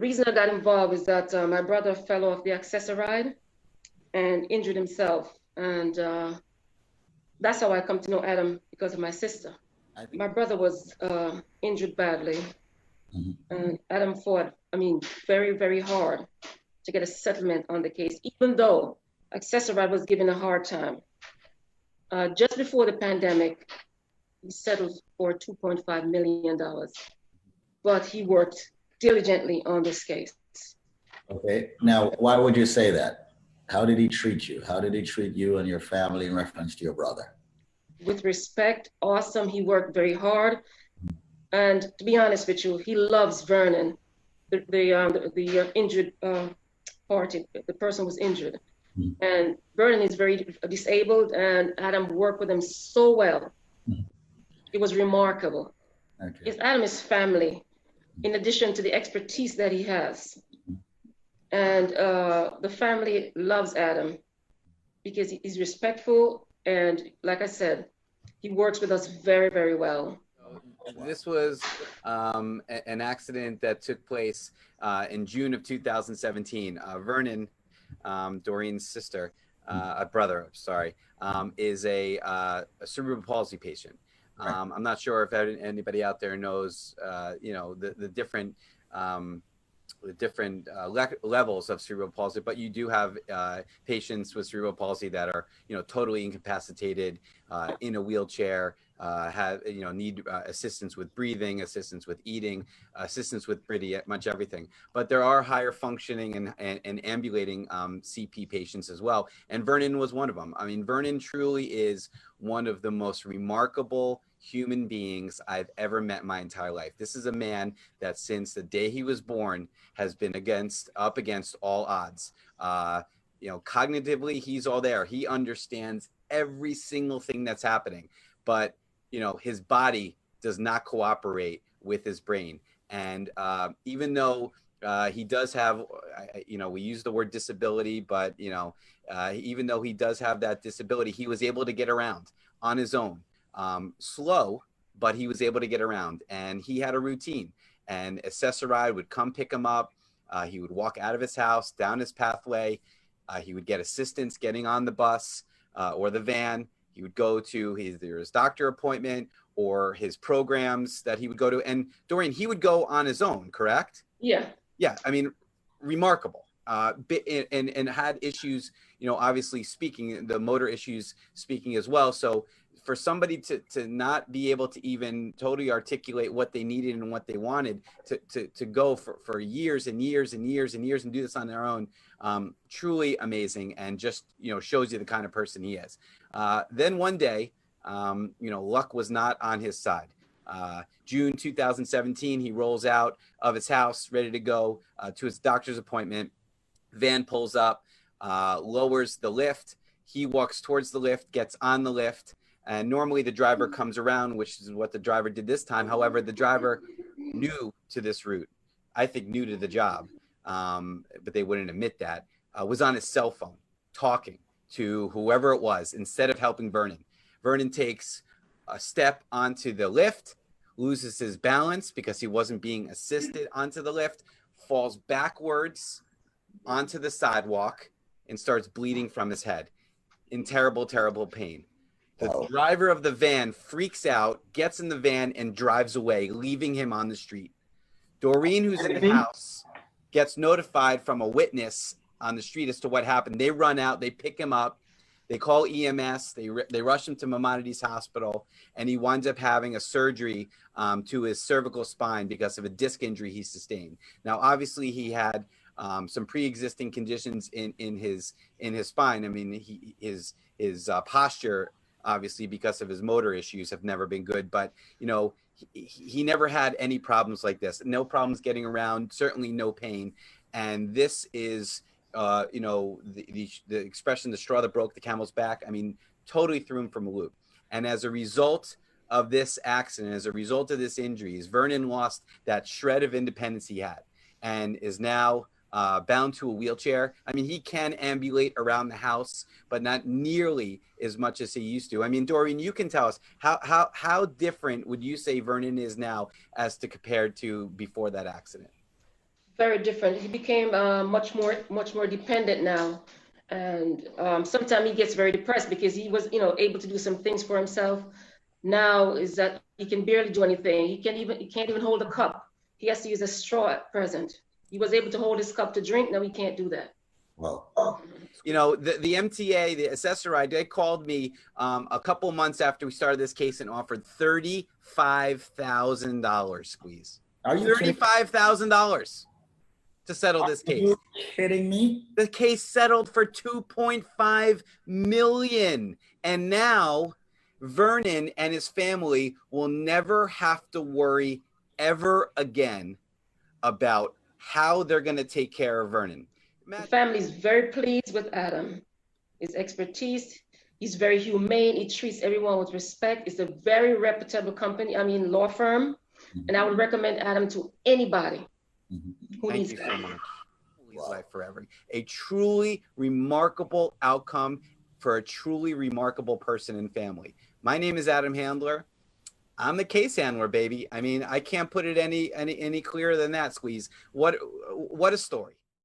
reason I got involved is that my brother fell off the accessoride and injured himself. And that's how I come to know Adam, because of my sister. My brother was injured badly, and Adam fought, very, very hard to get a settlement on the case, even though accessoride was given a hard time. Just before the pandemic, he settled for $2.5 million, but he worked diligently on this case. Okay, now why would you say that? How did he treat you? How did he treat you and your family in reference to your brother? With respect, awesome. He worked very hard. And to be honest with you, he loves Vernon, the injured party. The person was injured. And Vernon is very disabled, and Adam worked with him so well. It was remarkable. Okay. Adam is family, in addition to the expertise that he has. And the family loves Adam because he's respectful, and like I said, he works with us very, very well. This was an accident that took place in June of 2017. Vernon, Doreen's sister, brother, sorry, is a cerebral palsy patient. I'm not sure if anybody out there knows, the different levels of cerebral palsy, but you do have patients with cerebral palsy that are, totally incapacitated, in a wheelchair, need assistance with breathing, assistance with eating, assistance with pretty much everything. But there are higher functioning and ambulating CP patients as well. And Vernon was one of them. I mean, Vernon truly is one of the most remarkable human beings I've ever met in my entire life. This is a man that since the day he was born has been up against all odds. Cognitively, he's all there. He understands every single thing that's happening, but his body does not cooperate with his brain. And even though he does have, we use the word disability, but even though he does have that disability, he was able to get around on his own. Slow, but he was able to get around, and he had a routine, and accessoride would come pick him up. He would walk out of his house, down his pathway. He would get assistance getting on the bus or the van. He would go to either his doctor appointment or his programs that he would go to. And Doreen, he would go on his own, correct? Yeah. Yeah. I mean, remarkable. And had issues, obviously speaking, the motor issues speaking as well. So for somebody to not be able to even totally articulate what they needed and what they wanted to go for years and years and years and years and do this on their own, truly amazing, and just, shows you the kind of person he is. Then one day, luck was not on his side. June 2017, he rolls out of his house, ready to go to his doctor's appointment. Van pulls up, lowers the lift. He walks towards the lift, gets on the lift. And normally the driver comes around, which is what the driver did this time. However, the driver new to this route, I think new to the job, but they wouldn't admit that, was on his cell phone talking to whoever it was instead of helping Vernon. Vernon takes a step onto the lift, loses his balance because he wasn't being assisted onto the lift, falls backwards onto the sidewalk, and starts bleeding from his head in terrible, terrible pain. The driver of the van freaks out, gets in the van, and drives away, leaving him on the street. Doreen, who's in the house, gets notified from a witness on the street as to what happened. They run out, they pick him up, they call EMS, they rush him to Maimonides Hospital, and he winds up having a surgery to his cervical spine because of a disc injury he sustained. Now, obviously, he had some pre-existing conditions in his spine. I mean, his posture, obviously, because of his motor issues, have never been good, but he never had any problems like this. No problems getting around, certainly no pain. And this is the expression, the straw that broke the camel's back. I mean, totally threw him from a loop. And as a result of this accident, as a result of this injuries, Vernon lost that shred of independence he had and is now bound to a wheelchair. I mean, he can ambulate around the house, but not nearly as much as he used to. I mean, Doreen, you can tell us how different would you say Vernon is now as to compared to before that accident? Very different. He became much more dependent now, and sometimes he gets very depressed because he was, able to do some things for himself. Now is that he can barely do anything. He can't even hold a cup. He has to use a straw at present. He was able to hold his cup to drink. Now he can't do that. Well, You know, the MTA, the assessor, they called me a couple months after we started this case and offered $35,000. Squeeze. are you kidding? $35,000 to settle this Are case. you kidding me? The case settled for 2.5 million, and now Vernon and his family will never have to worry ever again about how they're going to take care of Vernon. The family is very pleased with Adam. His expertise. He's very humane. He treats everyone with respect. It's a very reputable company. I mean, law firm. And I would recommend Adam to anybody who Thank needs you that. so much. Wow. Life forever. A truly remarkable outcome for a truly remarkable person and family. My name is Adam Handler. I'm the case handler, baby. I mean, I can't put it any clearer than that, Squeeze. What a story.